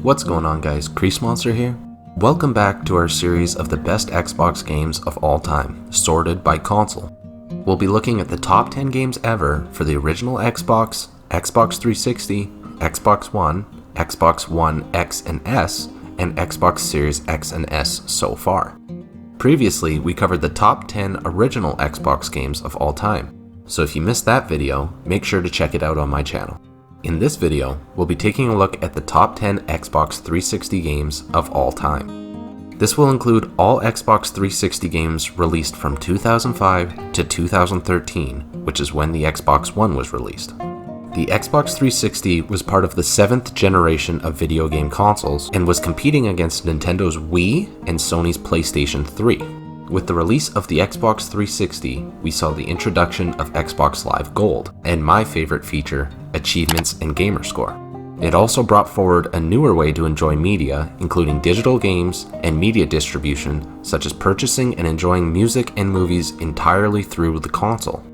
What's going on, guys? Crease Monster here. Welcome back to our series of the best Xbox games of all time, sorted by console. We'll be looking at the top 10 games ever for the original Xbox, Xbox 360, Xbox One, Xbox One X and S, and Xbox Series X and S so far. Previously, we covered the top 10 original Xbox games of all time, so if you missed that video, make sure to check it out on my channel. In this video, we'll be taking a look at the top 10 Xbox 360 games of all time. This will include all Xbox 360 games released from 2005 to 2013, which is when the Xbox One was released. The Xbox 360 was part of the 7th generation of video game consoles and was competing against Nintendo's Wii and Sony's PlayStation 3. With the release of the Xbox 360, we saw the introduction of Xbox Live Gold, and my favorite feature, achievements and gamerscore. It also brought forward a newer way to enjoy media, including digital games and media distribution, such as purchasing and enjoying music and movies entirely through the console.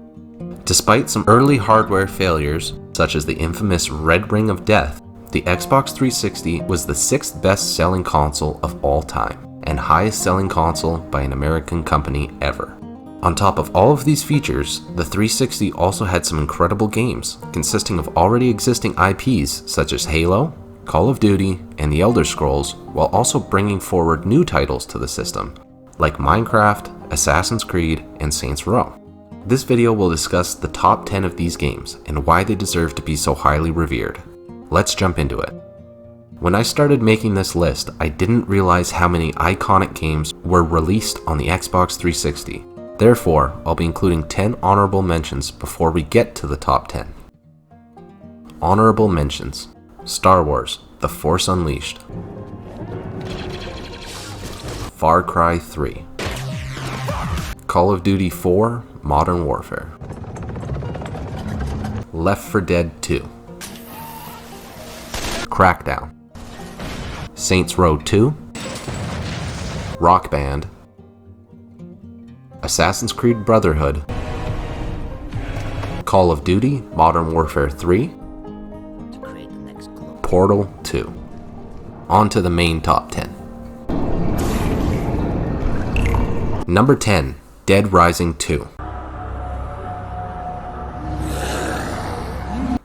Despite some early hardware failures, such as the infamous Red Ring of Death, the Xbox 360 was the 6th best-selling console of all time, and highest selling console by an American company ever. On top of all of these features, the 360 also had some incredible games, consisting of already existing IPs such as Halo, Call of Duty, and The Elder Scrolls, while also bringing forward new titles to the system, like Minecraft, Assassin's Creed, and Saints Row. This video will discuss the top 10 of these games and why they deserve to be so highly revered. Let's jump into it. When I started making this list, I didn't realize how many iconic games were released on the Xbox 360. Therefore, I'll be including 10 honorable mentions before we get to the top 10. Honorable mentions: Star Wars: The Force Unleashed, Far Cry 3, Call of Duty 4: Modern Warfare, Left 4 Dead 2, Crackdown, Saints Row 2, Rock Band, Assassin's Creed Brotherhood, Call of Duty Modern Warfare 3, Portal 2. On to the main top 10. Number 10, Dead Rising 2.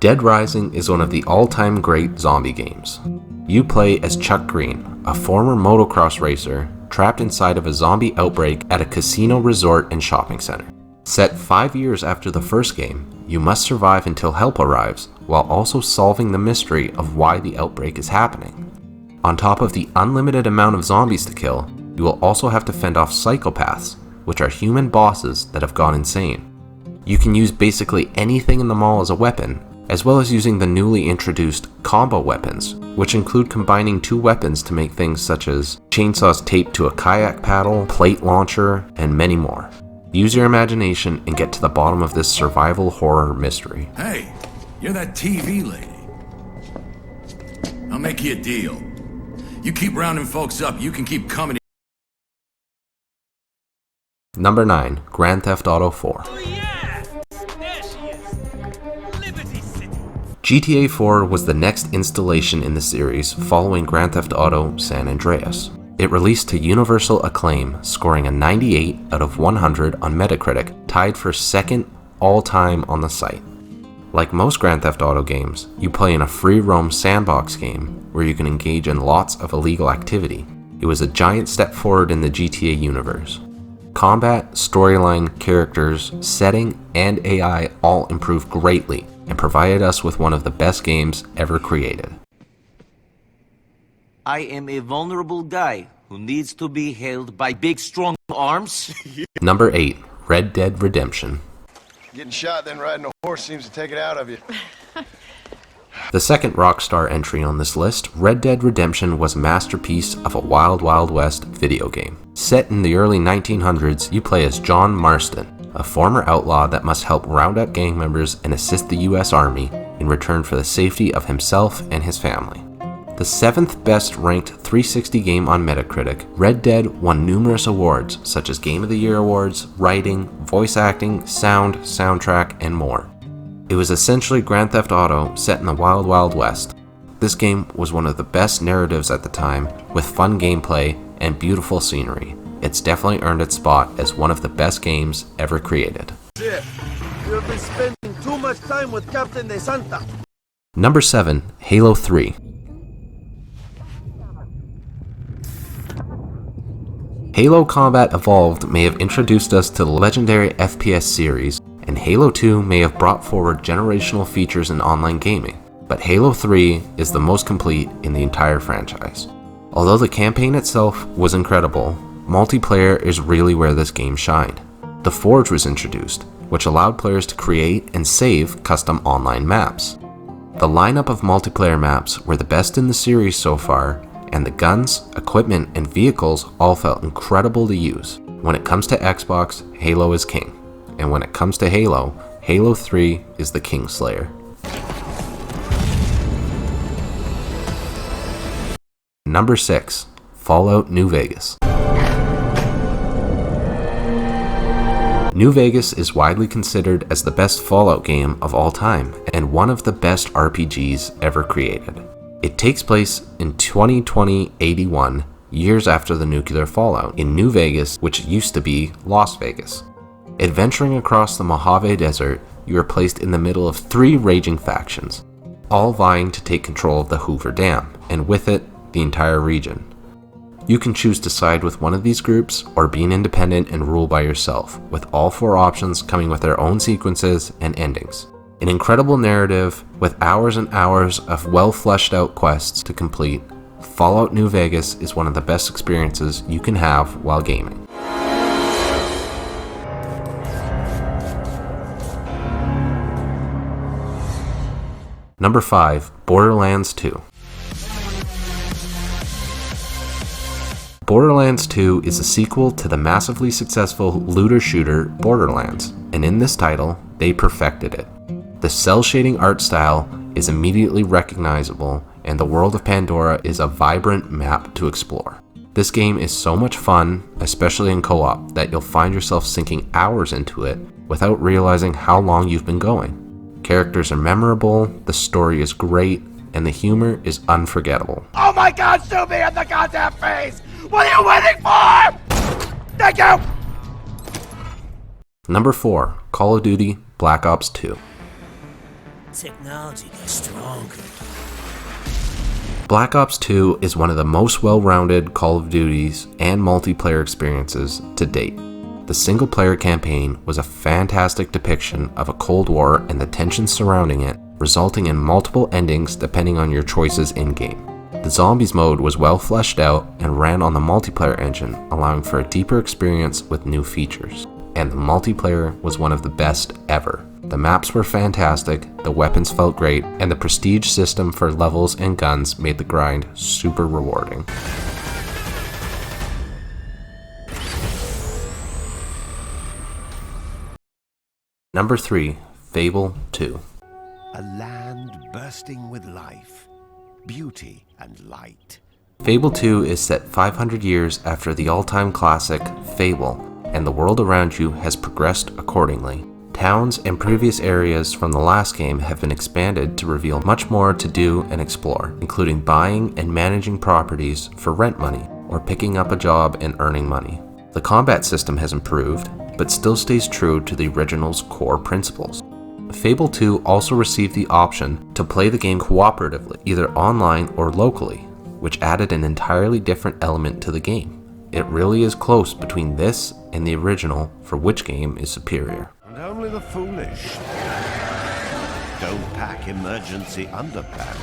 Dead Rising is one of the all-time great zombie games. You play as Chuck Green, a former motocross racer trapped inside of a zombie outbreak at a casino resort and shopping center. Set 5 years after the first game, you must survive until help arrives, while also solving the mystery of why the outbreak is happening. On top of the unlimited amount of zombies to kill, you will also have to fend off psychopaths, which are human bosses that have gone insane. You can use basically anything in the mall as a weapon, as well as using the newly introduced combo weapons, which include combining 2 weapons to make things such as chainsaws taped to a kayak paddle, plate launcher, and many more. Use your imagination and get to the bottom of this survival horror mystery. Hey, you're that TV lady. I'll make you a deal. You keep rounding folks up, you can keep coming. Number 9, Grand Theft Auto 4. GTA 4 was the next installation in the series following Grand Theft Auto San Andreas. It released to universal acclaim, scoring a 98 out of 100 on Metacritic, tied for second all-time on the site. Like most Grand Theft Auto games, you play in a free-roam sandbox game where you can engage in lots of illegal activity. It was a giant step forward in the GTA universe. Combat, storyline, characters, setting, and AI all improved greatly, and provided us with one of the best games ever created. I am a vulnerable guy who needs to be held by big strong arms. Number 8, Red Dead Redemption. Getting shot then riding a horse seems to take it out of you. The second Rockstar entry on this list, Red Dead Redemption was a masterpiece of a Wild Wild West video game. Set in the early 1900s, you play as John Marston, a former outlaw that must help round up gang members and assist the US Army in return for the safety of himself and his family. The 7th best ranked 360 game on Metacritic, Red Dead won numerous awards such as Game of the Year awards, writing, voice acting, sound, soundtrack, and more. It was essentially Grand Theft Auto set in the Wild Wild West. This game was one of the best narratives at the time, with fun gameplay and beautiful scenery. It's definitely earned its spot as one of the best games ever created. Shit, you've been spending too much time with Captain De Santa. Number 7, Halo 3. Halo Combat Evolved may have introduced us to the legendary FPS series, and Halo 2 may have brought forward generational features in online gaming, but Halo 3 is the most complete in the entire franchise. Although the campaign itself was incredible, multiplayer is really where this game shined. The Forge was introduced, which allowed players to create and save custom online maps. The lineup of multiplayer maps were the best in the series so far, and the guns, equipment, and vehicles all felt incredible to use. When it comes to Xbox, Halo is king, and when it comes to Halo, Halo 3 is the Kingslayer. Number 6, Fallout New Vegas. New Vegas is widely considered as the best Fallout game of all time, and one of the best RPGs ever created. It takes place in 2020-81, years after the nuclear fallout, in New Vegas, which used to be Las Vegas. Adventuring across the Mojave Desert, you are placed in the middle of 3 raging factions, all vying to take control of the Hoover Dam, and with it, the entire region. You can choose to side with one of these groups or be an independent and rule by yourself, with all 4 options coming with their own sequences and endings. An incredible narrative with hours and hours of well fleshed out quests to complete, Fallout New Vegas is one of the best experiences you can have while gaming. Number 5, Borderlands 2. Borderlands 2 is a sequel to the massively successful looter shooter Borderlands, and in this title, they perfected it. The cel shading art style is immediately recognizable, and the world of Pandora is a vibrant map to explore. This game is so much fun, especially in co-op, that you'll find yourself sinking hours into it without realizing how long you've been going. Characters are memorable, the story is great, and the humor is unforgettable. Oh my god, shoot me in the goddamn face! What are you waiting for? Thank you! Number 4, Call of Duty Black Ops 2. Technology gets stronger. Black Ops 2 is one of the most well-rounded Call of Duties and multiplayer experiences to date. The single-player campaign was a fantastic depiction of a Cold War and the tensions surrounding it, resulting in multiple endings depending on your choices in-game. The Zombies mode was well fleshed out and ran on the multiplayer engine, allowing for a deeper experience with new features. And the multiplayer was one of the best ever. The maps were fantastic, the weapons felt great, and the prestige system for levels and guns made the grind super rewarding. Number 3, Fable 2. A land bursting with life, beauty, and light. Fable 2 is set 500 years after the all-time classic, Fable, and the world around you has progressed accordingly. Towns and previous areas from the last game have been expanded to reveal much more to do and explore, including buying and managing properties for rent money, or picking up a job and earning money. The combat system has improved, but still stays true to the original's core principles. Fable 2 also received the option to play the game cooperatively, either online or locally, which added an entirely different element to the game. It really is close between this and the original for which game is superior. And only the foolish don't pack emergency underpants.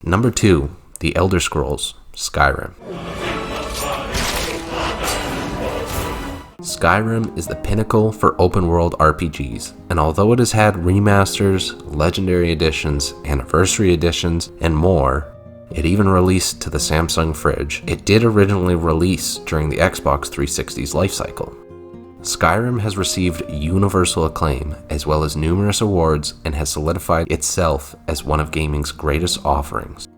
Number 2, The Elder Scrolls, Skyrim. Skyrim is the pinnacle for open-world RPGs, and although it has had remasters, legendary editions, anniversary editions, and more, it even released to the Samsung fridge. It did originally release during the Xbox 360's lifecycle. Skyrim has received universal acclaim, as well as numerous awards, and has solidified itself as one of gaming's greatest offerings.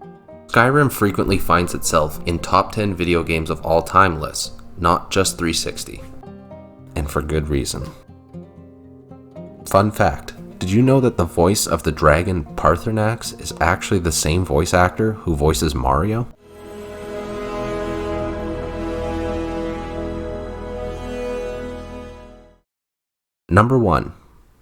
Skyrim frequently finds itself in top 10 video games of all time lists, not just 360. And for good reason. Fun fact, Did you know that the voice of the dragon Parthenax is actually the same voice actor who voices Mario? Number 1.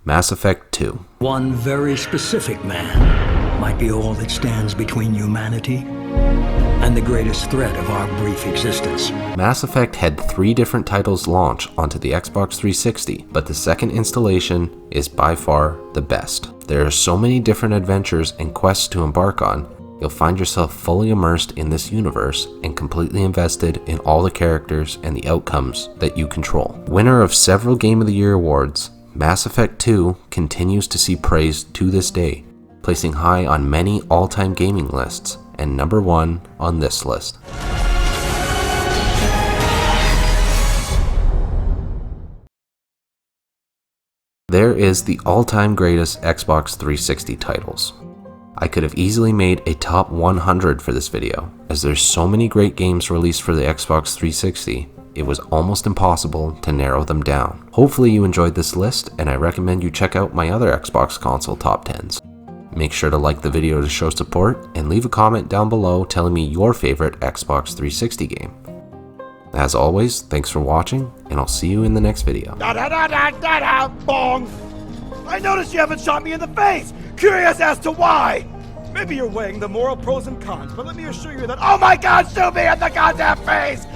Mass Effect 2. One very specific man might be all that stands between humanity and the greatest threat of our brief existence. Mass Effect had 3 different titles launch onto the Xbox 360, but the second installation is by far the best. There are so many different adventures and quests to embark on, you'll find yourself fully immersed in this universe and completely invested in all the characters and the outcomes that you control. Winner of several Game of the Year awards, Mass Effect 2 continues to see praise to this day, placing high on many all-time gaming lists and number 1 on this list. There is the all-time greatest Xbox 360 titles. I could have easily made a top 100 for this video, as there's so many great games released for the Xbox 360, it was almost impossible to narrow them down. Hopefully you enjoyed this list, and I recommend you check out my other Xbox console top 10s. Make sure to like the video to show support, and leave a comment down below telling me your favorite Xbox 360 game. As always, thanks for watching, and I'll see you in the next video. Da-da-da-da-da-da, bong! I noticed you haven't shot me in the face! Curious as to why! Maybe you're weighing the moral pros and cons, but let me assure you that— oh my god, shoot me in the goddamn face!